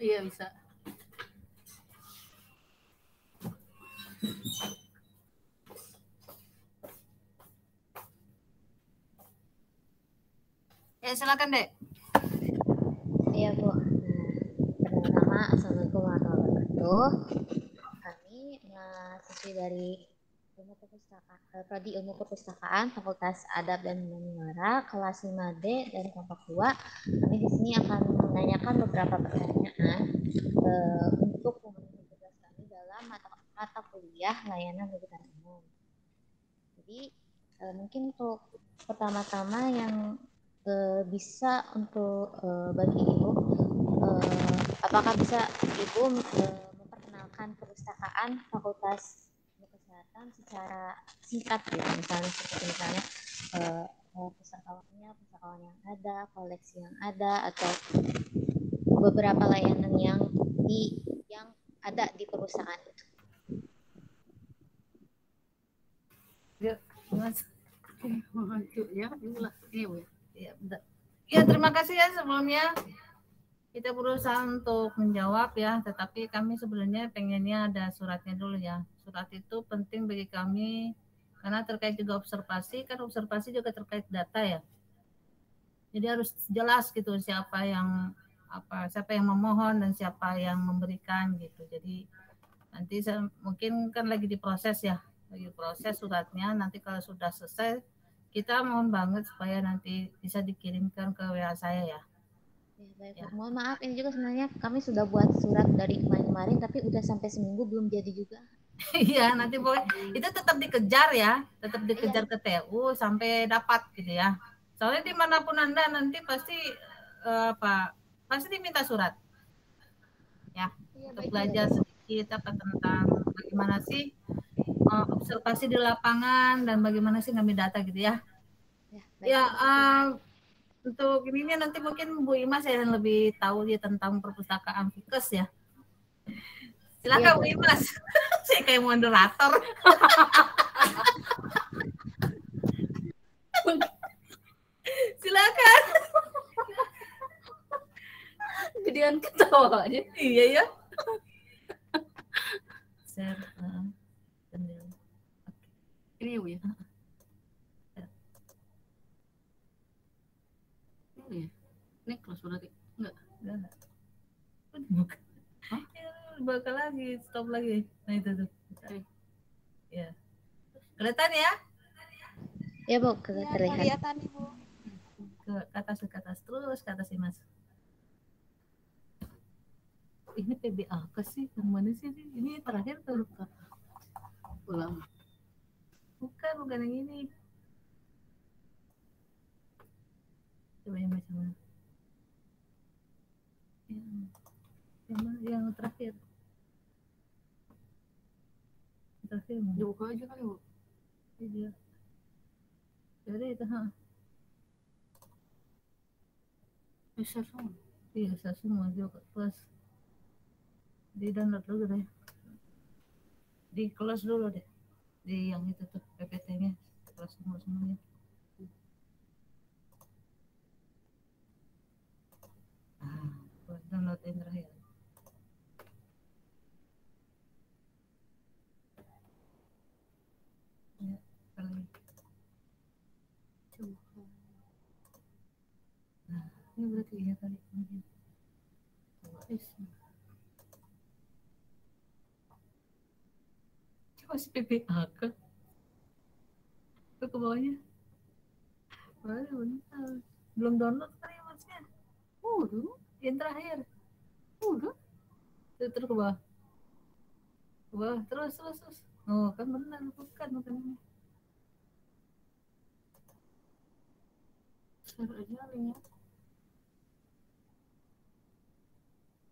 Iya bisa. Ya silakan Dek. Iya Bu. Pertama, Assalamualaikum warahmatullahi wabarakatuh. Kami mahasiswi dari Prodi Ilmu Perpustakaan Fakultas Adab dan Maniwara kelas 5D dan kelompok 2. Kami di sini akan menanyakan beberapa pertanyaan untuk memenuhi tugas kami dalam mata kuliah layanan pendidikan umum. Jadi mungkin untuk pertama-tama yang bisa untuk bagi Ibu, apakah bisa Ibu memperkenalkan perpustakaan Fakultas Ilmu Kesehatan secara singkat gitu, misalnya pustakawan yang ada, koleksi yang ada, atau beberapa layanan yang ada di perpustakaan itu. Ya, Mas. Ya, terima kasih ya sebelumnya. Kita berusaha untuk menjawab ya, tetapi kami sebenarnya pengennya ada suratnya dulu ya. Surat itu penting bagi kami karena terkait juga observasi, kan observasi juga terkait data ya. Jadi harus jelas gitu siapa yang memohon dan siapa yang memberikan gitu. Jadi nanti mungkin kan lagi diproses ya, lagi proses suratnya. Nanti kalau sudah selesai, kita mohon banget supaya nanti bisa dikirimkan ke WA saya ya. Baik, ya. Mohon maaf, ini juga sebenarnya kami sudah buat surat dari kemarin, tapi udah sampai seminggu belum jadi juga. Iya, nanti boleh. Itu tetap dikejar ya, tetap dikejar ke TU sampai dapat gitu ya. Soalnya dimanapun Anda nanti pasti pasti diminta surat. Ya, untuk belajar sedikit tentang bagaimana sih observasi di lapangan dan bagaimana sih ngambil data gitu ya. Ya, untuk ini nanti mungkin Bu Imas yang lebih tahu ya tentang perpustakaan Fikes ya. Silakan Bu Imas. Saya kayak moderator. Silakan. Gedean ketawa aja. Iya ya. Ini ya Bu ya. Ini close berarti? Enggak. Bukan. Hah? Ya, bakal lagi, stop lagi. Nah itu tuh. Ya. Kelihatan ya? Ya Bu, kelihatan Ibu. Ke atas terus ke atas sih Mas. Ini PBA apa sih? Yang mana sih? Ini terakhir tuh. Ulang. Bukan yang ini. Coba yang macam mana? Yang terakhir. Dibuka aja kali Bu. Iya. Jadi itu Share semua. Iya, share semua juga plus di download dulu deh. Di close dulu deh. Di yang itu tuh PPT-nya close semuanya. Download yang terakhir. Ya, kali. Coba. Nah, ini berarti ya kali mungkin. Coba si PPA ke bawahnya. Belum download kali ya Masnya. Udah. Yang terakhir. Udah. Terus ke bawah. Terus. Oh, kan benar, bukan ini. Share aja linknya.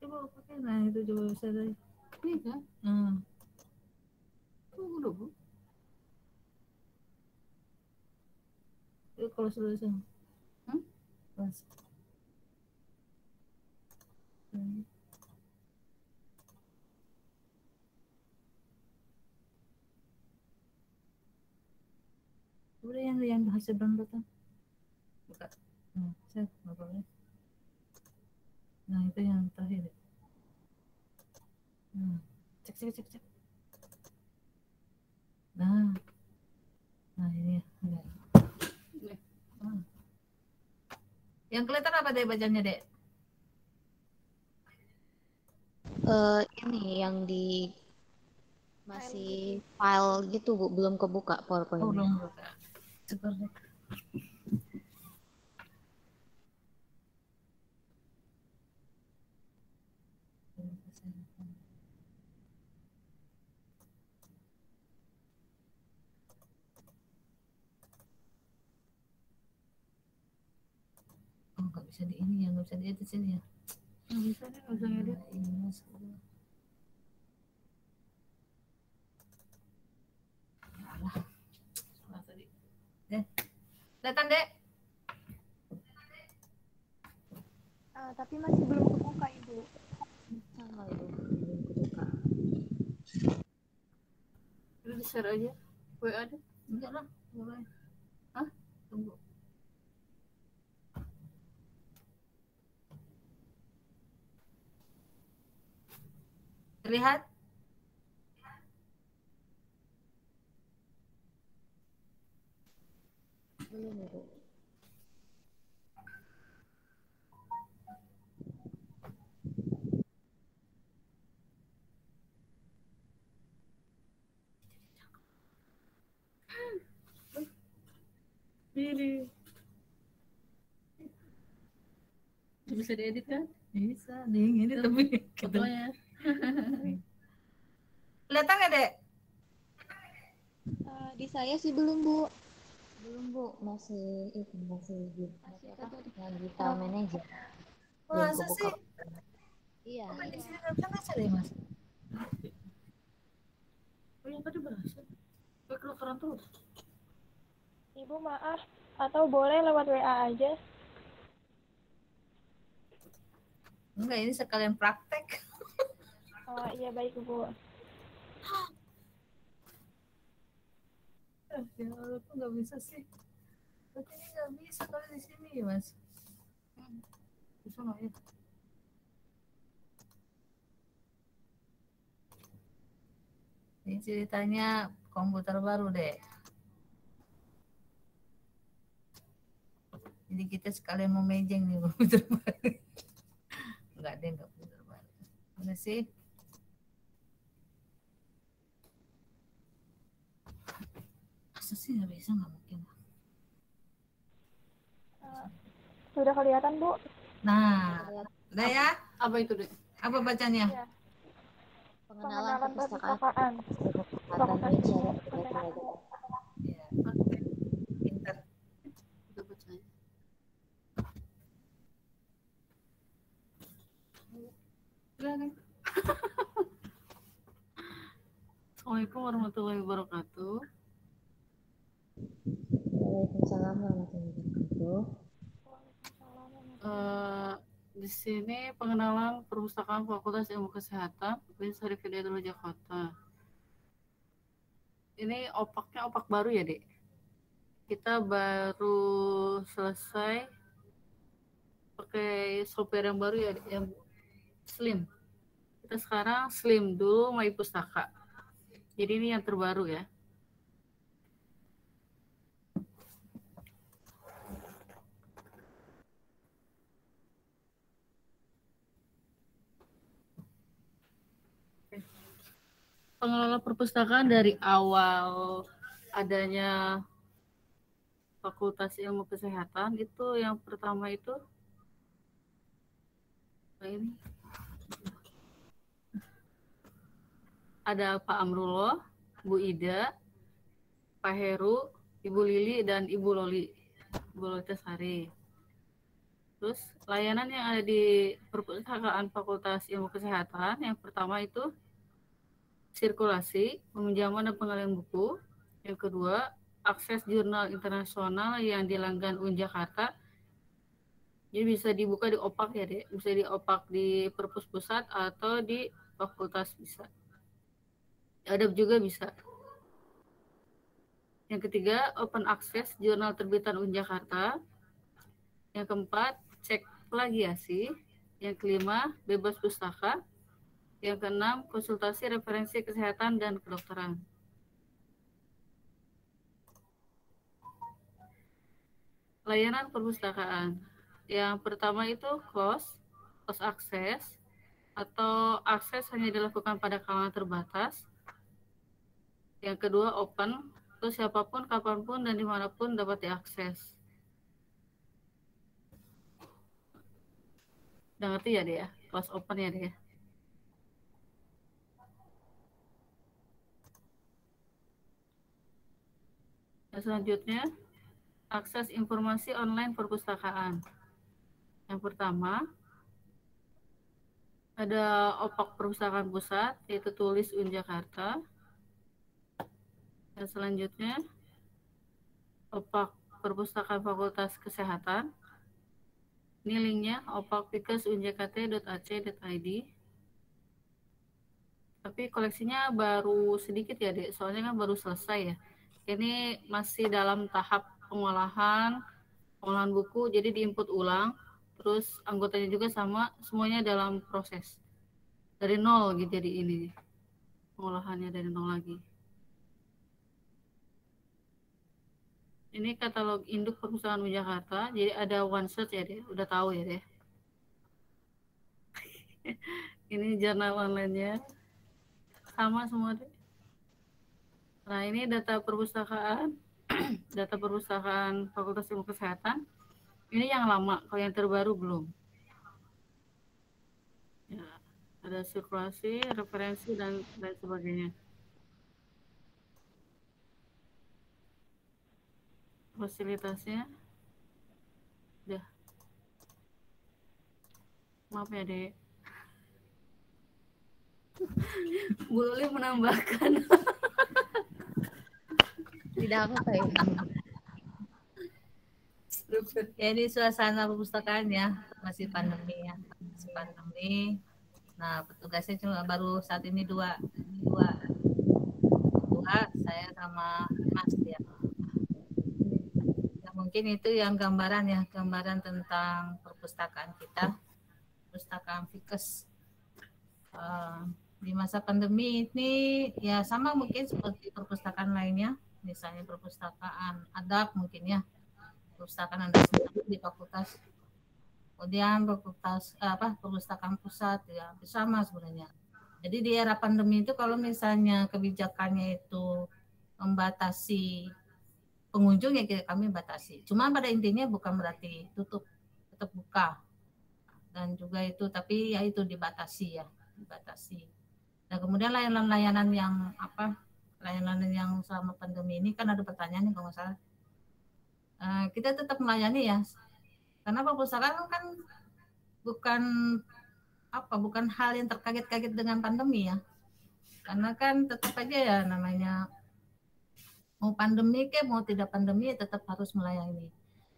Coba pakai, nah itu coba share aja. Ini kan? Udah Bu. Itu kalau selesai. Pas. Udah yang hasil downloadan. Buka. Nah, saya nggak boleh. Nah, itu yang terakhir. Cek. Nah ini ya. Yang kelihatan apa deh bacanya dek? Ini yang di masih file gitu Bu, belum kebuka PowerPoint. Oh, belum buka. Seperti. Oh, nggak bisa di ini ya, nggak bisa diedit sini ya. Nggak bisa deh, nggak bisa ngedit. Nah, ini masuk. Alah. Salah tadi. Kelihatan dek? Tapi masih belum kebuka Ibu. Sama Ibu, belum kebuka. Udah di-share aja. WA deh. Enggak lah, boleh. Hah? Tunggu. Terlihat? Belum Ibu. Pilih. Bisa diedit kan? Bisa, dingin ini tapi Fotonya. kelihatan nggak dek? Di saya sih belum Bu. Belum Bu, masih apa? Yang digital manager. Masa sih? Iya. Kok di sini nggak bisa baca deh mas? Oh yang tadi berhasil. Gue keluaran terus. Ibu maaf, atau boleh lewat WA aja? Enggak, ini sekalian praktek. Oh iya baik Bu. Ya Allah, kok nggak bisa sih? Berarti ini nggak bisa kalau di sini mas. Bisa nggak ya? Ini ceritanya komputer baru deh. Jadi kita sekalian mau mejeng nih komputer baru. Enggak deh, enggak komputer baru. Mana sih? Masa sih nggak bisa, nggak mungkin. Sudah kelihatan Bu? Nah, udah ya? Apa itu deh? Apa bacanya? Iya. Pengenalan perpustakaan. Fakultas Ilmu Kesehatan. Ya, pinter. Itu bacanya. Silakan. Assalamualaikum warahmatullahi wabarakatuh. Waalaikumsalam warahmatullahi wabarakatuh. Di sini pengenalan perpustakaan Fakultas Ilmu Kesehatan Universitas Hidayatullah Jakarta. Ini opaknya opak baru ya dek? Kita baru selesai pakai software yang baru ya dek, yang slim. Kita sekarang slim dulu My Pustaka. Jadi ini yang terbaru ya. Pengelola perpustakaan dari awal adanya Fakultas Ilmu Kesehatan itu yang pertama itu ini ada Pak Amrullah, Bu Ida, Pak Heru, Ibu Lili dan Ibu Loli, Ibu Loli Tesari. Terus layanan yang ada di perpustakaan Fakultas Ilmu Kesehatan yang pertama itu sirkulasi, peminjaman dan pengalihan buku. Yang kedua, akses jurnal internasional yang dilanggan UIN Jakarta. Jadi bisa dibuka di opak ya dek, bisa di opak di perpus pusat atau di fakultas bisa. Ada juga bisa. Yang ketiga, open access jurnal terbitan Unjakarta. Yang keempat, cek plagiasi. Yang kelima, bebas pustaka. Yang keenam, konsultasi referensi kesehatan dan kedokteran. Layanan perpustakaan. Yang pertama itu close access, atau akses hanya dilakukan pada kalangan terbatas. Yang kedua open, terus siapapun, kapanpun, dan dimanapun dapat diakses. Udah ngerti ya dia? Close open ya dia? Dan selanjutnya, akses informasi online perpustakaan. Yang pertama, ada OPAK Perpustakaan Pusat, yaitu Tulis Unjakarta. Dan selanjutnya, OPAK Perpustakaan Fakultas Kesehatan. Ini linknya opakfikes.unjkt.ac.id. Tapi koleksinya baru sedikit ya, Dek. Soalnya kan baru selesai ya. Ini masih dalam tahap pengolahan buku, jadi diinput ulang. Terus anggotanya juga sama, semuanya dalam proses. Dari nol gitu, jadi ini. Pengolahannya dari nol lagi. Ini katalog induk perpustakaan Jakarta. Jadi ada one search ya deh, udah tahu ya deh. Ini jurnal online-nya. Sama semua deh. Nah ini data perpustakaan. Data perpustakaan Fakultas Ilmu Kesehatan. Ini yang lama, kalau yang terbaru belum. Ya, ada sirkulasi, referensi, dan lain sebagainya. Fasilitasnya. Udah. Maaf ya, Dek. Bu Luli menambahkan. Tidak apa-apa ya. Ya, ini suasana perpustakaan ya, masih pandemi ya, masih pandemi. Nah, petugasnya cuma baru saat ini dua, saya sama Mas ya. Ya, mungkin itu yang gambaran tentang perpustakaan kita, perpustakaan Fikes. Di masa pandemi ini ya sama mungkin seperti perpustakaan lainnya, misalnya perpustakaan adab mungkin ya. Perpustakaan Anda sendiri di fakultas, kemudian perpustakaan pusat ya sama sebenarnya. Jadi di era pandemi itu kalau misalnya kebijakannya itu membatasi pengunjung ya kami batasi. Cuma pada intinya bukan berarti tutup, tetap buka. Dan juga itu tapi ya itu dibatasi. Nah kemudian layanan-layanan yang selama pandemi ini kan ada pertanyaan nih kalau nggak salah. Kita tetap melayani ya, karena perpustakaan kan bukan hal yang terkaget-kaget dengan pandemi ya, karena kan tetap aja ya namanya mau pandemi mau tidak pandemi tetap harus melayani.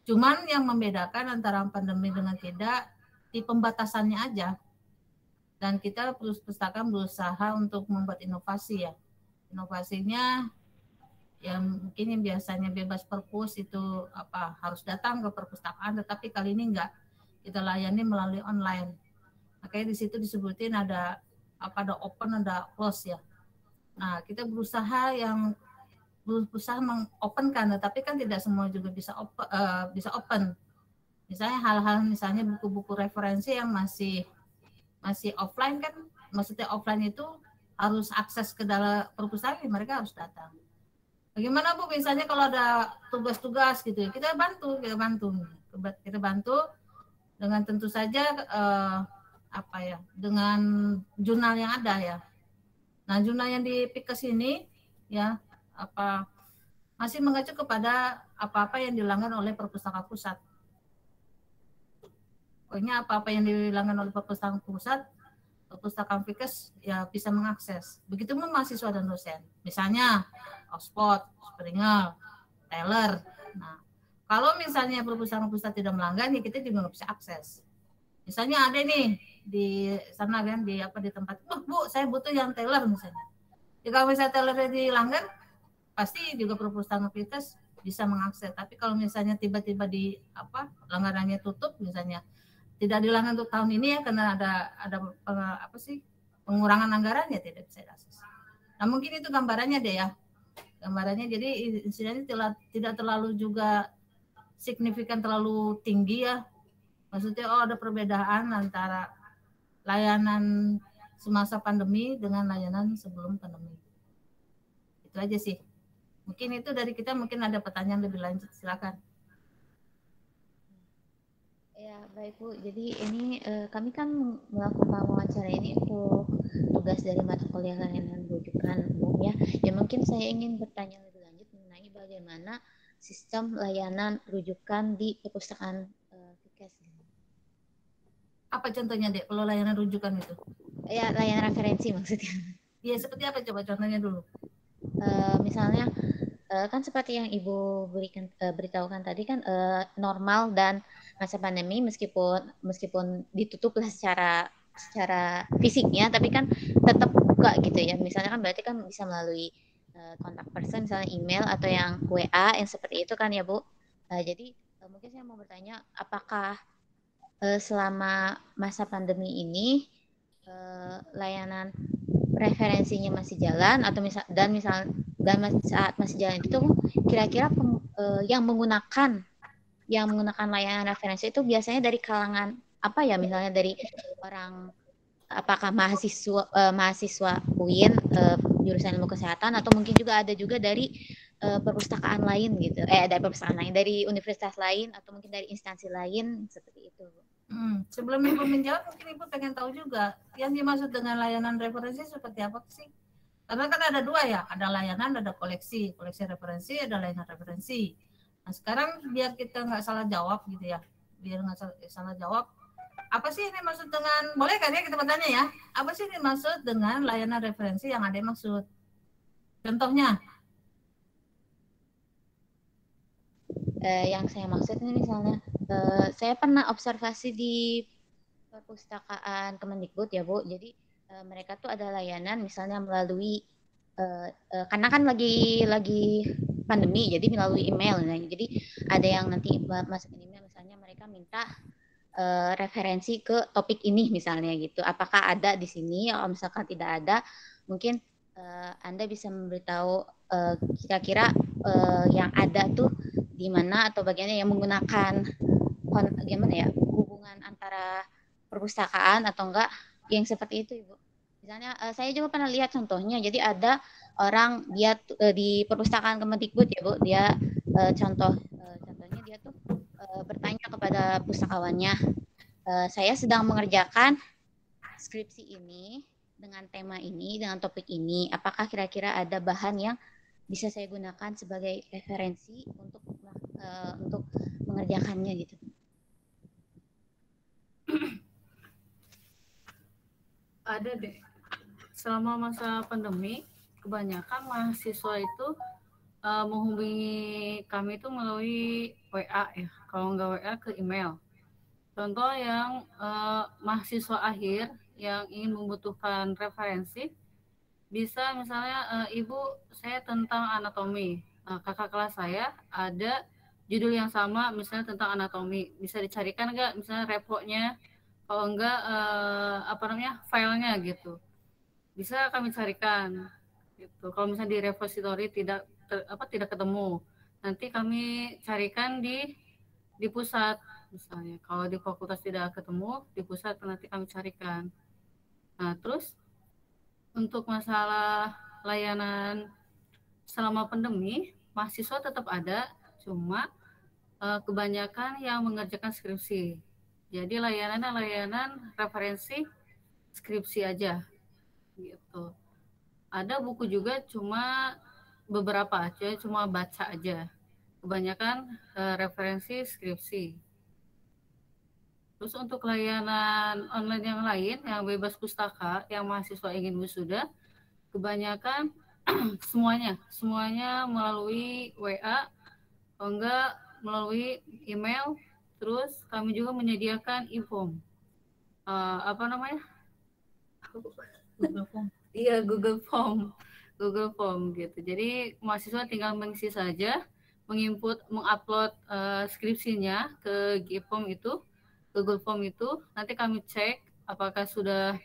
Cuman yang membedakan antara pandemi dengan tidak di pembatasannya aja, dan kita perpustakaan berusaha untuk membuat inovasi ya, inovasinya yang mungkin yang biasanya bebas perpus itu harus datang ke perpustakaan, tetapi kali ini enggak, kita layani melalui online. Makanya di situ disebutin ada open, ada close ya. Nah kita berusaha mengopenkan, tetapi kan tidak semua juga bisa open. Misalnya hal-hal misalnya buku-buku referensi yang masih offline kan, maksudnya offline itu harus akses ke dalam perpustakaan, mereka harus datang. Bagaimana Bu, misalnya kalau ada tugas-tugas gitu, kita bantu dengan tentu saja dengan jurnal yang ada ya. Nah, jurnal yang di Fikes ini ya masih mengacu kepada apa-apa yang dilanggar oleh Perpustakaan Pusat. Pokoknya apa-apa yang dilanggar oleh Perpustakaan Pusat, Perpustakaan Fikes ya bisa mengakses. Begitu pun mahasiswa dan dosen. Misalnya Oxford, Springer, Taylor. Nah, kalau misalnya perpustakaan pusat tidak melanggar, ya kita juga nggak bisa akses. Misalnya ada nih di sana kan di tempat, Bu, saya butuh yang Taylor misalnya. Jika misalnya Taylor dilanggar, pasti juga perpustakaan aktivitas bisa mengakses. Tapi kalau misalnya tiba-tiba di langgarannya tutup, misalnya tidak dilanggar untuk tahun ini ya karena ada pengurangan anggaran, ya tidak bisa diakses. Nah mungkin itu gambarannya deh ya, gambarannya. Jadi istilahnya tidak terlalu juga signifikan terlalu tinggi ya. Maksudnya ada perbedaan antara layanan semasa pandemi dengan layanan sebelum pandemi. Itu aja sih. Mungkin itu dari kita, mungkin ada pertanyaan lebih lanjut, silakan. Ya, baik Bu. Jadi ini kami kan melakukan wawancara ini untuk tugas dari mata kuliah layanan rujukan umum ya. Ya mungkin saya ingin bertanya lebih lanjut mengenai bagaimana sistem layanan rujukan di perpustakaan FIKES. Apa contohnya Dek, kalau layanan rujukan itu? Ya, layanan referensi maksudnya. Iya, seperti apa, coba contohnya dulu. Misalnya kan seperti yang Ibu beritahukan tadi kan normal dan masa pandemi meskipun ditutup lah secara fisiknya, tapi kan tetap buka gitu ya. Misalnya kan berarti kan bisa melalui kontak person, misalnya email atau yang WA yang seperti itu kan ya Bu. Jadi mungkin saya mau bertanya, apakah selama masa pandemi ini layanan referensinya masih jalan atau saat masih jalan itu kira-kira yang menggunakan layanan referensi itu biasanya dari kalangan apa ya, misalnya dari orang, apakah mahasiswa UIN jurusan ilmu kesehatan, atau mungkin juga ada juga dari perpustakaan lain gitu, dari perpustakaan lain, dari universitas lain, atau mungkin dari instansi lain seperti itu. Sebelum Ibu menjawab, mungkin Ibu pengen tahu juga yang dimaksud dengan layanan referensi seperti apa sih? Karena kan ada dua ya, ada layanan, ada koleksi referensi, ada layanan referensi. Nah sekarang biar kita nggak salah jawab gitu ya, biar nggak salah jawab, apa sih ini maksud dengan, boleh kan ya kita bertanya ya, apa sih ini maksud dengan layanan referensi yang ada maksud? Contohnya? Yang saya maksud ini misalnya, saya pernah observasi di perpustakaan Kemendikbud ya Bu, jadi mereka tuh ada layanan misalnya melalui karena kan lagi pandemi, jadi melalui email. Nah, jadi ada yang nanti masukin email, misalnya mereka minta referensi ke topik ini misalnya gitu. Apakah ada di sini? Kalau misalkan tidak ada, mungkin Anda bisa memberitahu kira-kira yang ada tuh di mana atau bagiannya yang menggunakan gimana ya, hubungan antara perpustakaan atau enggak yang seperti itu Ibu. Misalnya saya juga pernah lihat contohnya, jadi ada orang dia di perpustakaan Kemendikbud ya Bu, dia contohnya dia tuh bertanya kepada pustakawannya, saya sedang mengerjakan skripsi ini dengan tema ini, dengan topik ini, apakah kira-kira ada bahan yang bisa saya gunakan sebagai referensi untuk mengerjakannya gitu. Ada deh. Selama masa pandemi, kebanyakan mahasiswa itu menghubungi kami itu melalui WA ya. Kalau nggak WA, ke email. Contoh yang mahasiswa akhir yang ingin membutuhkan referensi, bisa misalnya, Ibu, saya tentang anatomi. Kakak kelas saya ada judul yang sama, misalnya tentang anatomi. Bisa dicarikan nggak, misalnya repo-nya? Kalau enggak, filenya gitu. Bisa kami carikan. Gitu. Kalau misalnya di repository tidak ketemu, nanti kami carikan di pusat. Misalnya kalau di fakultas tidak ketemu, di pusat nanti kami carikan. Nah, terus untuk masalah layanan selama pandemi, mahasiswa tetap ada, cuma kebanyakan yang mengerjakan skripsi. Jadi layanan referensi skripsi aja gitu. Ada buku juga, cuma beberapa aja, cuma baca aja. Kebanyakan referensi skripsi. Terus untuk layanan online yang lain, yang bebas pustaka, yang mahasiswa ingin wisuda, kebanyakan semuanya melalui WA, kalau enggak melalui email. Terus kami juga menyediakan e-form. Google Form. Iya, Google Form. Google Form gitu. Jadi mahasiswa tinggal mengisi saja, mengupload skripsinya ke GForm itu, Google Form itu. Nanti kami cek apakah sudah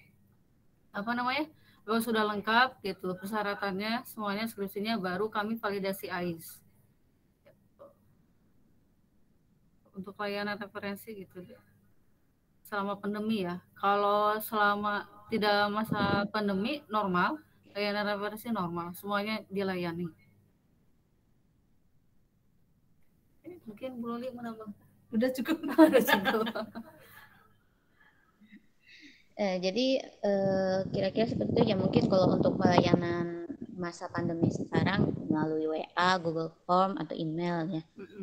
kalau sudah lengkap gitu persyaratannya semuanya skripsinya, baru kami validasi AIS. Untuk layanan referensi gitu selama pandemi ya. Kalau selama tidak masa pandemi normal, layanan referensi normal, semuanya dilayani. Mungkin Bu Loli menambah. Udah cukup. Udah cukup. Jadi kira-kira seperti itu ya, mungkin kalau untuk pelayanan masa pandemi sekarang melalui WA, Google Form atau email ya.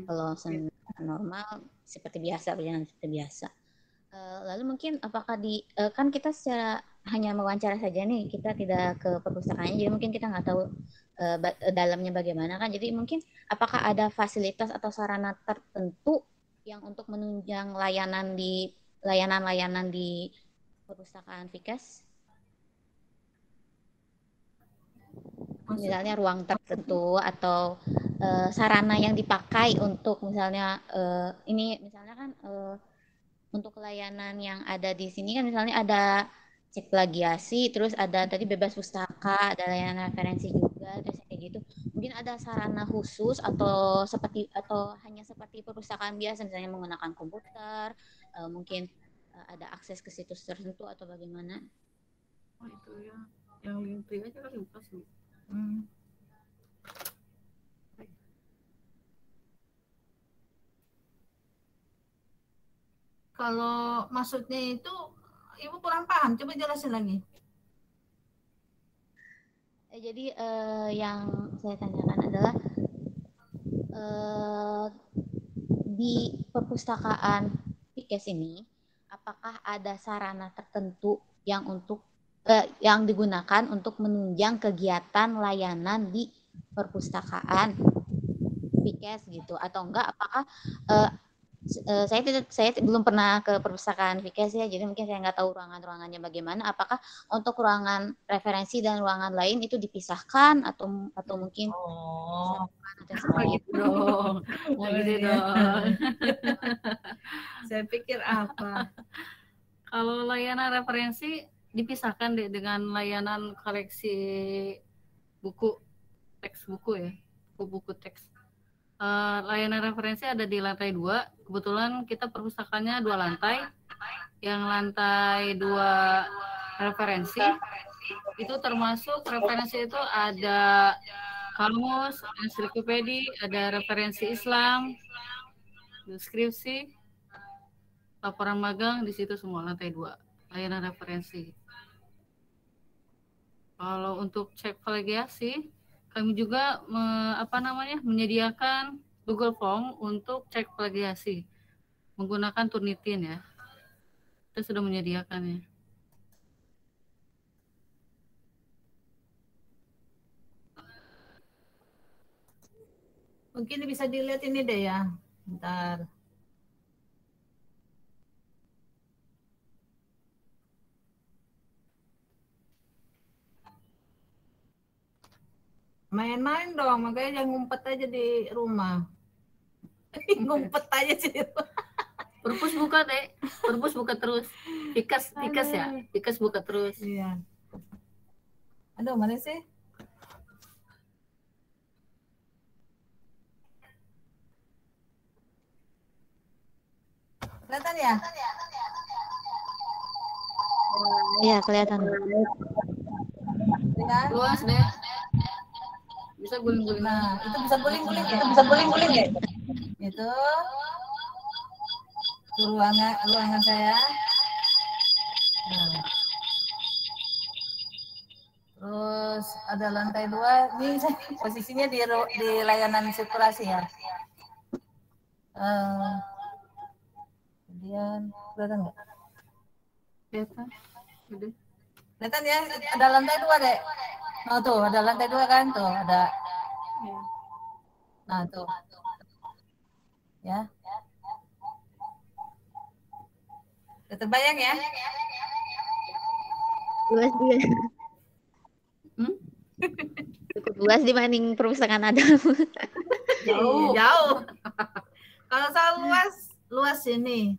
Kalau normal seperti biasa, berjalan seperti biasa. Lalu mungkin apakah kan kita secara hanya mewawancara saja nih, kita tidak ke perpustakaannya, jadi mungkin kita nggak tahu dalamnya bagaimana kan. Jadi mungkin apakah ada fasilitas atau sarana tertentu yang untuk menunjang layanan di perpustakaan Fikes? Misalnya ruang tertentu atau sarana yang dipakai untuk misalnya ini misalnya kan untuk layanan yang ada di sini kan misalnya ada cek plagiasi, terus ada tadi bebas pustaka, ada layanan referensi juga, terus kayak gitu. Mungkin ada sarana khusus atau hanya seperti perpustakaan biasa, misalnya menggunakan komputer, mungkin ada akses ke situs tertentu atau bagaimana? Oh itu ya, yang Linktree aja kali buka sih. Kalau maksudnya itu Ibu kurang paham, coba jelasin lagi. Jadi yang saya tanyakan adalah di perpustakaan Fikes ini, apakah ada sarana tertentu yang yang digunakan untuk menunjang kegiatan layanan di perpustakaan Fikes gitu, atau enggak? Apakah saya belum pernah ke perpustakaan Fikes ya, jadi mungkin saya nggak tahu ruangannya bagaimana. Apakah untuk ruangan referensi dan ruangan lain itu dipisahkan atau mungkin gitu dong. Gitu dong. Saya pikir apa? Kalau layanan referensi dipisahkan dengan layanan koleksi buku, teks buku ya, buku teks. Layanan referensi ada di lantai 2. Kebetulan kita perpustakaannya 2 lantai. Yang lantai 2 referensi itu termasuk referensi itu ada kamus, ensiklopedi, ada referensi Islam, deskripsi, laporan magang, di situ semua lantai 2 layanan referensi. Kalau untuk cek plagiasi, kami juga menyediakan Google Form untuk cek plagiasi menggunakan Turnitin ya. Kita sudah menyediakannya. Mungkin bisa dilihat ini deh ya. Bentar. Main-main dong, makanya jangan ngumpet aja di rumah. Ngumpet aja sih. Perpus buka deh, perpus buka terus. Fikes ya, Fikes buka terus. Iya. Aduh, mana sih? Kelihatan ya? Iya, kelihatan. Luas deh. Bisa guling-guling. Nah, itu bisa guling-guling ya? Bisa guling-guling ya? Itu ruangan saya. Nah. Terus ada lantai 2. Ini posisinya di layanan sirkulasi ya. Kemudian kelihatan nggak? Kelihatan. Udah. Kelihatan ya? Ada lantai 2 deh. Oh tuh, ada lantai 2 kan? Tuh, ada. Nah, tuh. Ya. Udah terbayang ya? Luas dia. cukup luas dibanding perpustakaan Adam. Jauh. Jauh. Kalau soal luas ini.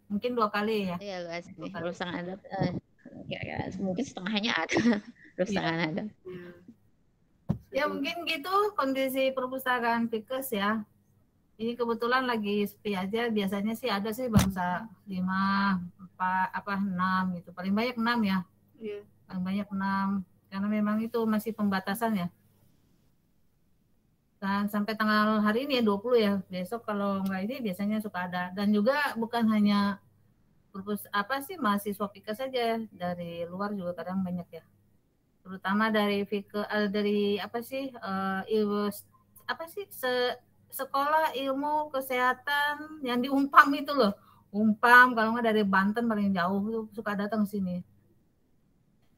Mungkin 2 kali ya. Iya luas nih. Bukan. Perpustakaan Adam kira-kira mungkin setengahnya ada perpustakaan Adam. Ya mungkin gitu kondisi perpustakaan Fikes ya. Ini kebetulan lagi sepi aja. Biasanya sih ada sih bangsa 5, 6 gitu. Paling banyak 6 ya. Iya. Paling banyak 6. Karena memang itu masih pembatasan ya. Dan sampai tanggal hari ini ya 20 ya. Besok kalau nggak ini biasanya suka ada. Dan juga bukan hanya mahasiswa Fikes saja, dari luar juga kadang banyak ya. Terutama dari sekolah ilmu kesehatan yang di Umpam itu loh. Umpam kalau nggak dari Banten paling jauh tuh suka datang ke sini.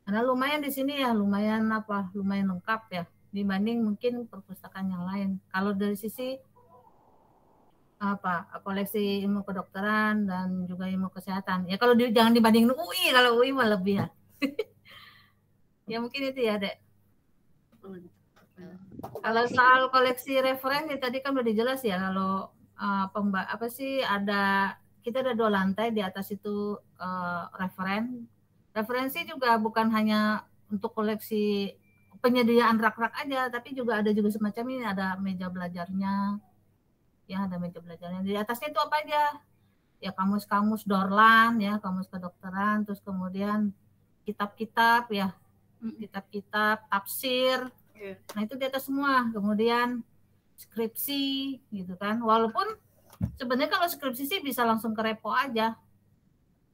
Karena lumayan di sini ya, lumayan lengkap ya dibanding mungkin perpustakaan yang lain. Kalau dari sisi koleksi ilmu kedokteran dan juga ilmu kesehatan. Ya kalau jangan dibandingin UI, kalau UI mah lebih ya. Ya mungkin itu ya, Dek. Kalau soal koleksi referen ya tadi kan udah dijelas ya. Kalau kita ada 2 lantai, di atas itu referen. Referensi juga bukan hanya untuk koleksi penyediaan rak-rak aja, tapi juga ada juga semacam ini, ada meja belajarnya. Ya, ada meja belajarnya. Di atasnya itu apa aja? Ya kamus-kamus Dorlan ya, kamus kedokteran, terus kemudian kitab-kitab ya. Kitab-kitab tafsir. Nah, itu di atas semua. Kemudian skripsi gitu kan. Walaupun sebenarnya kalau skripsi sih bisa langsung ke repo aja.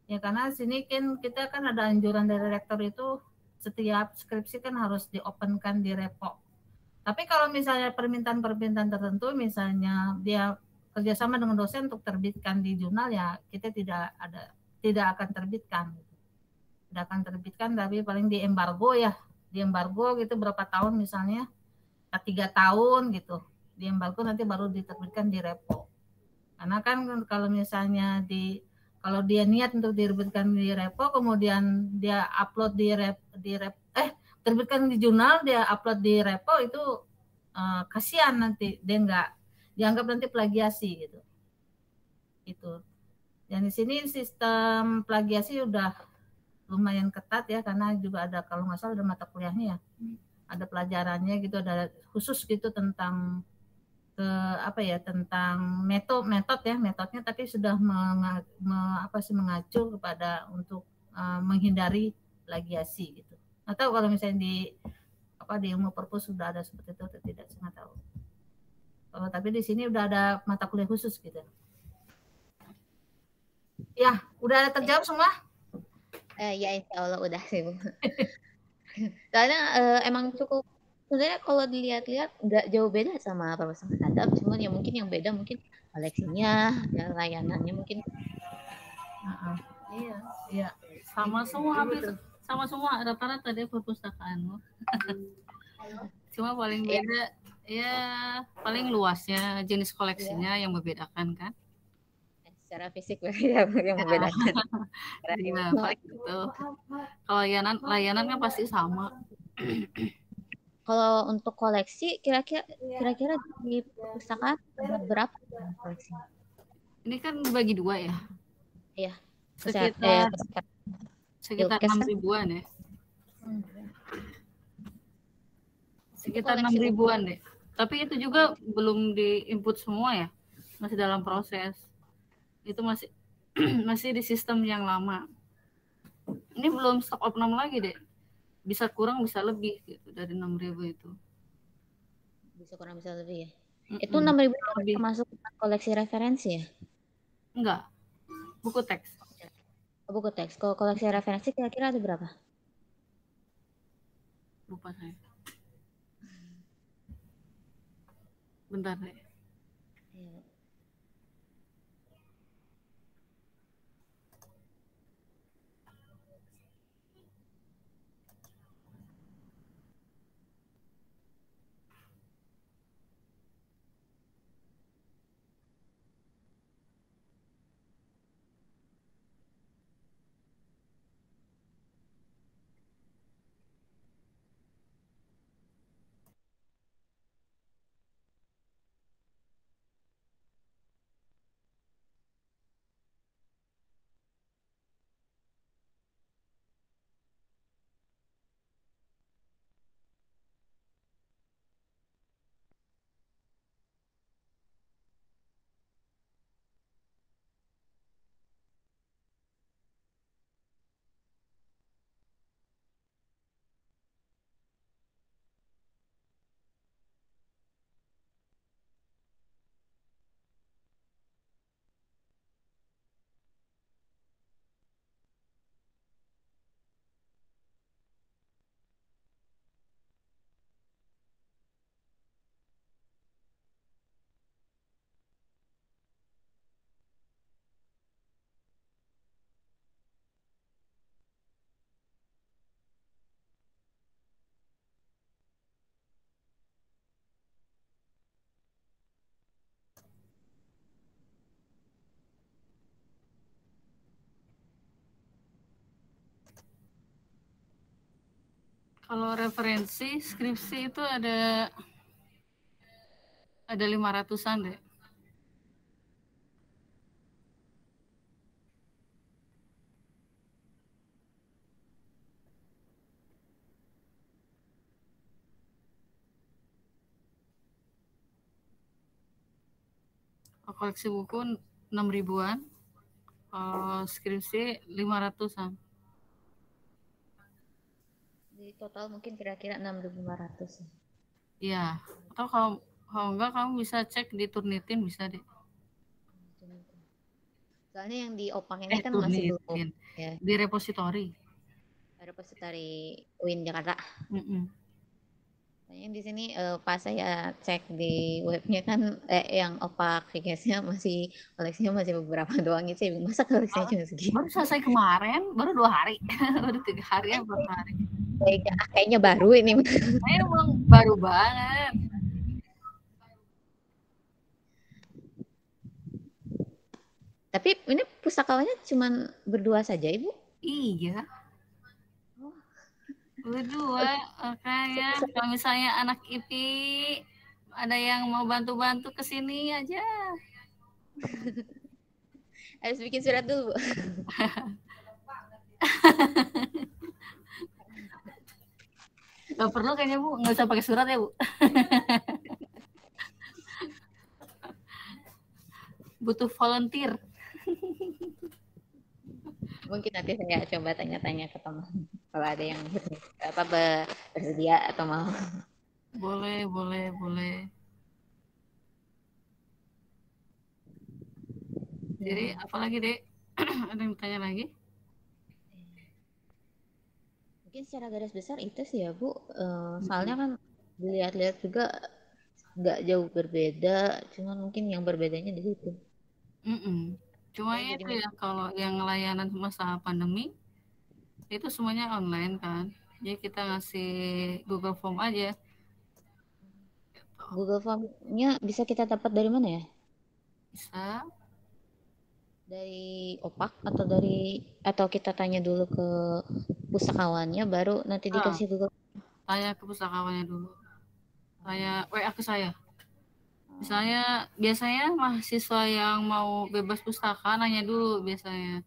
Ya karena sini kan kita kan ada anjuran dari rektor itu setiap skripsi kan harus diopenkan di repo. Tapi kalau misalnya permintaan tertentu, misalnya dia kerjasama dengan dosen untuk terbitkan di jurnal, ya kita tidak akan terbitkan. Tidak akan terbitkan, tapi paling di embargo ya. Di embargo gitu berapa tahun misalnya, 3 tahun gitu. Di embargo nanti baru diterbitkan di repo. Karena kan kalau misalnya kalau dia niat untuk diterbitkan di repo, kemudian dia upload terbitkan di jurnal, dia upload di repo, itu kasihan nanti dia nggak dianggap nanti plagiasi gitu. Itu. Dan di sini sistem plagiasi udah lumayan ketat ya, karena juga ada kalau nggak salah ada mata kuliahnya ya. Ada pelajarannya gitu, ada khusus gitu tentang tentang metodnya, tapi sudah mengacu kepada untuk menghindari plagiasi gitu. Atau kalau misalnya di ilmu perpus sudah ada seperti itu atau tidak, saya nggak tahu. Tapi di sini udah ada mata kuliah khusus gitu. Ya, udah terjawab semua? Ya insya Allah udah sih Bu. Soalnya emang cukup, sebenarnya kalau dilihat-lihat nggak jauh beda sama perpustakaan Adam, cuman ya mungkin yang beda mungkin koleksinya dan layanannya mungkin. Iya. Sama semua hampir sama semua rata-rata deh perpustakaanmu. Cuma paling beda ya paling luasnya, jenis koleksinya yang membedakan kan. Secara fisik yang membedakan. Iya, paling gitu. Kalau layanan kan pasti sama. Kalau untuk koleksi kira-kira di perpustakaan ada berapa koleksi? Ini kan bagi 2 ya. Iya. Sekitar 6 ribuan ya. Sekitar 6 ribuan deh. Tapi itu juga belum di-input semua ya. Masih dalam proses. Itu masih di sistem yang lama. Ini belum stok opnam lagi deh. Bisa kurang bisa lebih gitu dari 6.000 itu. Bisa kurang bisa lebih ya. Itu 6.000 termasuk koleksi referensi ya? Enggak. Buku teks. Buku teks. Kalau koleksi referensi kira-kira ada berapa? Lupa saya. Bentar deh. Kalau referensi skripsi itu ada 500-an deh. Koleksi buku 6 ribuan, skripsi 500-an. Jadi total mungkin kira-kira 6.500. Iya, atau kalau enggak kamu bisa cek di Turnitin, bisa deh. Soalnya yang di Opang ini kan masih belum Turnitin. ya, Di repositori. repositori UIN Jakarta. Mm-mm. Soalnya di sini pas saya cek di webnya kan yang Opak Fikesnya masih koleksinya masih beberapa doang gitu. Saya bingung, masa koleksinya cuma segitu? Baru selesai kemarin, baru 2 hari. Baru 3 hari ya, 4 hari. Kayaknya baru ini. Emang baru banget. Tapi ini pustakawannya cuma berdua saja, Ibu? Iya. Berdua, makanya kalau misalnya anak IPI ada yang mau bantu-bantu ke sini aja. Harus bikin surat dulu, Bu. Gak perlu kayaknya, Bu. Nggak usah pakai surat ya, Bu. Butuh volunteer. Mungkin nanti saya coba tanya-tanya ke teman kalau ada yang bersedia atau mau. Boleh. Jadi apalagi, Dek? Ada yang tanya lagi? Mungkin secara garis besar itu sih ya, Bu. Soalnya kan dilihat-lihat juga nggak jauh berbeda, cuman mungkin yang berbedanya di situ. Cuma ya itu ya, kalau yang layanan masa pandemi itu semuanya online kan. Jadi kita ngasih Google Form aja. Google Form-nya bisa kita dapat dari mana ya? Bisa. Dari Opak atau kita tanya dulu ke pustakawannya baru nanti dikasih Google. Tanya ke pustakawannya dulu. Tanya WA ke saya. Misalnya biasanya mahasiswa yang mau bebas pustaka nanya dulu biasanya.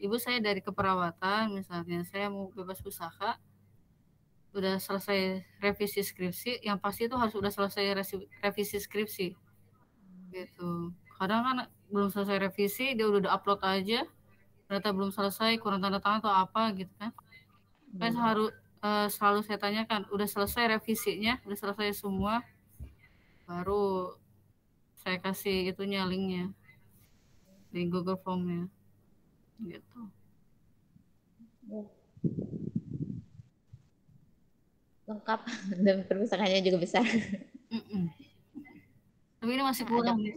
Ibu, saya dari keperawatan misalnya, saya mau bebas pustaka, udah selesai revisi skripsi, yang pasti itu harus udah selesai revisi skripsi gitu. Kadang kan belum selesai revisi, dia udah upload aja, ternyata belum selesai, kurang tanda tangan atau apa gitu kan. Kan harus selalu saya tanyakan, udah selesai revisinya, udah selesai semua, baru saya kasih itunya, linknya di Google Form-nya gitu. Lengkap dan perpustakaannya juga besar. Tapi ini masih kurang nih.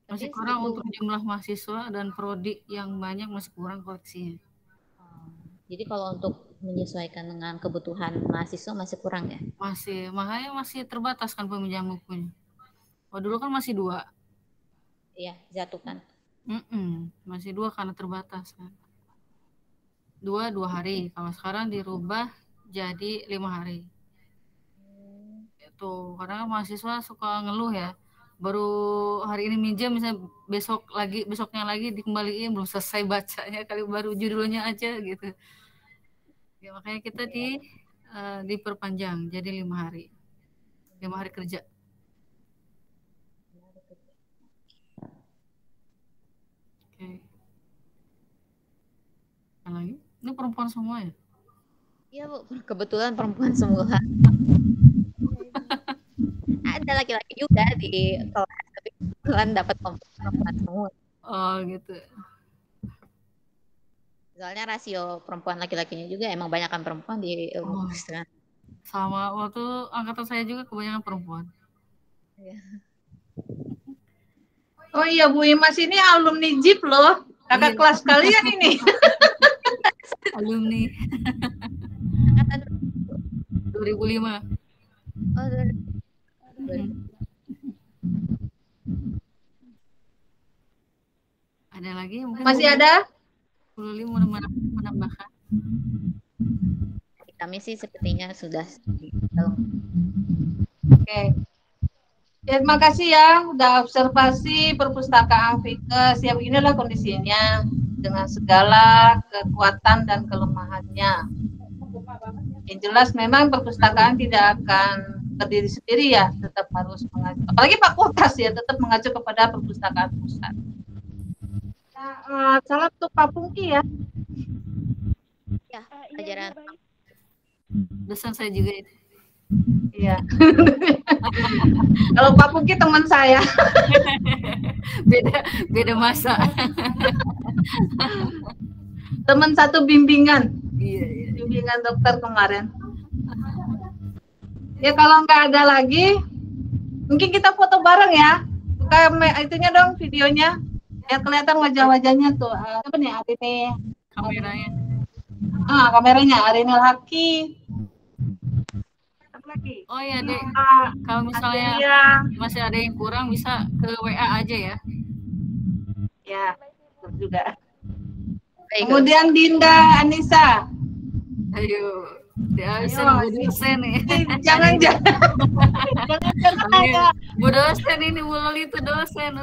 Masih kurang untuk jumlah mahasiswa dan prodi yang banyak, masih kurang koleksinya. Jadi kalau untuk menyesuaikan dengan kebutuhan mahasiswa masih kurang ya? Masih, makanya masih terbatas kan peminjam bukunya. Oh, dulu kan masih 2. Iya, satu kan. Masih 2 karena terbatas kan. 2 hari. Kalau sekarang dirubah jadi 5 hari. Itu karena mahasiswa suka ngeluh ya. Baru hari ini minjem, misalnya besoknya lagi dikembaliin, belum selesai bacanya, kali baru judulnya aja gitu. Ya, makanya kita diperpanjang jadi 5 hari. 5 hari kerja. Oke. Yang lagi? Ini perempuan semua ya? Iya, Bu. Kebetulan perempuan semua. Ada laki-laki juga di kelas, tapi kebetulan dapat perempuan semua. Oh, gitu. Soalnya rasio perempuan laki-lakinya juga emang banyakkan perempuan di ilmu perpustakaan. Sama, waktu angkatan saya juga kebanyakan perempuan. Iya. Oh iya, Bu Imas ini alumni JIP loh. Kakak kelas kalian ini. Alumni. Angkatan 2005. Oh, 2005. Ada lagi mungkin? Masih ada? 25 menambahkan. kami sih sepertinya sudah. Oke. Ya, terima kasih ya udah observasi perpustakaan Fikes. Ya beginilah kondisinya dengan segala kekuatan dan kelemahannya. Yang jelas memang perpustakaan tidak akan berdiri sendiri ya, tetap harus mengacu. Apalagi fakultas ya, tetap mengacu kepada perpustakaan pusat. Nah, salam untuk Pak Pungki ya. Ya, Iya, pelajaran. Bu, baik. Dosen saya juga itu. Iya. Kalau Pak Pungki teman saya. Beda masa. Teman satu bimbingan. Iya. Bimbingan dokter kemarin. Ya kalau nggak ada lagi, mungkin kita foto bareng ya. Buka itunya dong videonya. Biar kelihatan wajah-wajahnya tuh. Apa nih Arini? Kameranya. Kameranya Arinil Haki. Apa lagi? Oh ya, Dek. Kalau misalnya masih ada yang kurang bisa ke WA aja ya. Ya, betul juga. Baik, Kemudian Dinda Anissa. Ayo. Dia bisa Ayo, Bu dosen nih. Jangan ada. Bu dosen ini, Bu Loli itu dosen.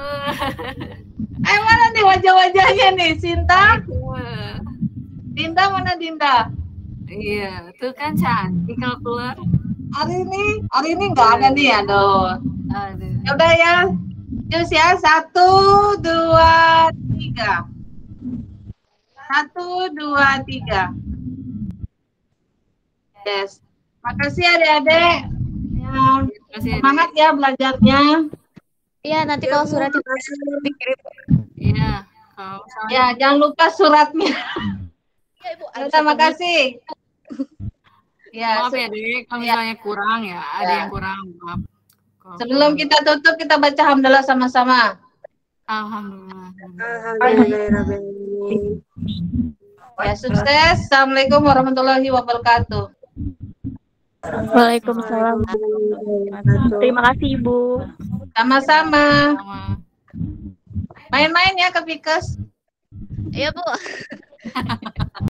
Mana nih wajah-wajahnya nih, Sinta? Wah. Dinda mana Dinda? Iya, tuh kan cantik kalau keluar. Hari ini nggak ada nih, aduh. Aduh. Ya udah ya, terus ya 1, 2, 3. 1, 2, 3. Yes. Makasih adik-adik. Ya, semangat ya belajarnya. Iya, nanti kalau suratnya dikirim. Iya, kalau misalnya Ya, jangan lupa suratnya. Iya, Ibu. Terima kasih. Ya, maaf ya, Dek, kalau misalnya kurang ya, ada yang kurang. Maaf. Kalau sebelum kurang. kita tutup, kita baca hamdalah sama-sama. Alhamdulillah. Ya, sukses. Assalamualaikum warahmatullahi wabarakatuh. Waalaikumsalam. Terima kasih, Ibu. Sama-sama. Sama. Main-main ya ke Fikes. Iya, Bu.